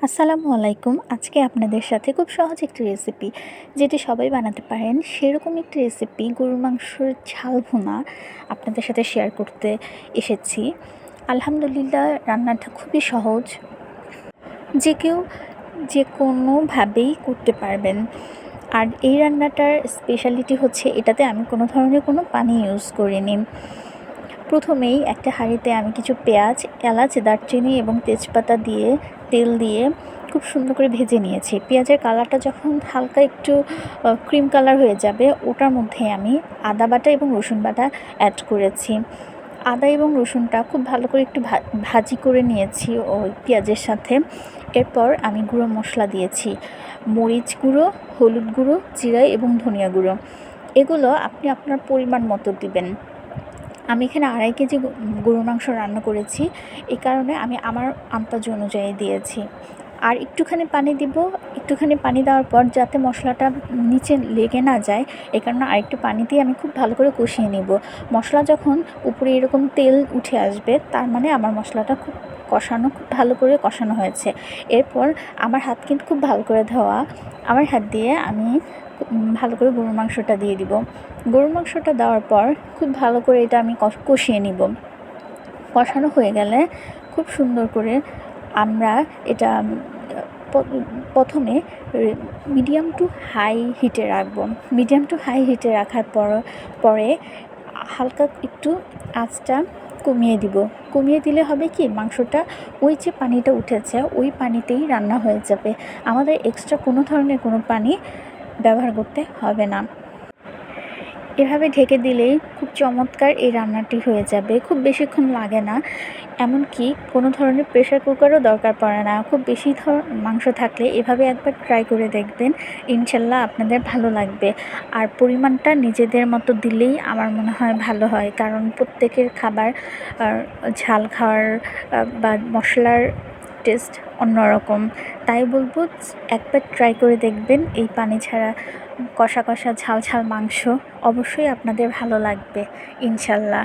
আসসালামু আলাইকুম। আজকে আপনাদের সাথে খুব সহজ একটি রেসিপি যেটি সবাই বানাতে পারেন সেরকম একটি রেসিপি গরুর মাংসের ঝাল ভুনা আপনাদের সাথে শেয়ার করতে এসেছি। আলহামদুলিল্লাহ, রান্নাটা খুবই সহজ, যে কেউ যে কোনোভাবেই করতে পারবেন। আর এই রান্নাটার স্পেশালিটি হচ্ছে এটাতে আমি কোনো ধরনের কোনো পানি ইউজ করিনি। প্রথমেই একটা হাঁড়িতে আমি কিছু পেঁয়াজ, এলাচ, দারচিনি এবং তেজপাতা দিয়ে তেল দিয়ে খুব সুন্দর করে ভেজে নিয়েছি। পেঁয়াজের কালারটা যখন হালকা একটু ক্রিম কালার হয়ে যাবে, ওটার মধ্যে আমি আদা বাটা এবং রসুন বাটা অ্যাড করেছি। আদা এবং রসুনটা খুব ভালো করে একটু ভাজি করে নিয়েছি ওই পেঁয়াজের সাথে। এরপর আমি গুঁড়ো মশলা দিয়েছি, মরিচ গুঁড়ো, হলুদ গুঁড়ো, জিরা এবং ধনিয়া গুঁড়ো। এগুলো আপনি আপনার পরিমাণ মতো দিবেন। আমি এখানে 2.5 কেজি গরুর মাংস রান্না করেছি, এই কারণে আমি আমার আন্দাজ অনুযায়ী দিয়েছি। আর একটুখানি পানি দিব। একটুখানি পানি দেওয়ার পর যাতে মশলাটা নিচে লেগে না যায়, এই কারণে আরেকটু পানি দিয়ে আমি খুব ভালো করে কষিয়ে নিব। মশলা যখন উপরে এরকম তেল উঠে আসবে, তার মানে আমার মশলাটা খুব ভালো করে কষানো হয়েছে। এরপর আমার হাত কিন্তু খুব ভালো করে ধোয়া, আমার হাত দিয়ে আমি ভালো করে গরুর মাংসটা দিয়ে দিব। গরুর মাংসটা দেওয়ার পর খুব ভালো করে এটা আমি কষিয়ে নিব। কষানো হয়ে গেলে খুব সুন্দর করে আমরা এটা প্রথমে মিডিয়াম টু হাই হিটে রাখবো। মিডিয়াম টু হাই হিটে রাখার পরে হালকা একটু আঁচটা কমিয়ে দিব। কমিয়ে দিলে হবে কি, মাংসটা ওই যে পানিটা উঠেছে ওই পানিতেই রান্না হয়ে যাবে। আমাদের এক্সট্রা কোনো ধরনের কোনো পানি ব্যবহার করতে হবে না। এভাবে ঢেকে দিলেই খুব চমৎকার এই রান্নাটি হয়ে যাবে। খুব বেশিক্ষণ লাগে না, এমনকি কোনো ধরনের প্রেশার কুকারও দরকার পড়ে না। খুব বেশি মাংস থাকলে এভাবে একবার ট্রাই করে দেখবেন, ইনশাল্লাহ আপনাদের ভালো লাগবে। আর পরিমাণটা নিজেদের মতো দিলেই আমার মনে হয় ভালো হয়, কারণ প্রত্যেকের খাবার ঝাল খাওয়ার বা মশলার টেস্ট অন্যরকম। তাই বলবো, একবার ট্রাই করে দেখবেন এই পানি ছাড়া কষা কষা ঝাল ঝাল মাংস। অবশ্যই আপনাদের ভালো লাগবে ইনশাল্লাহ।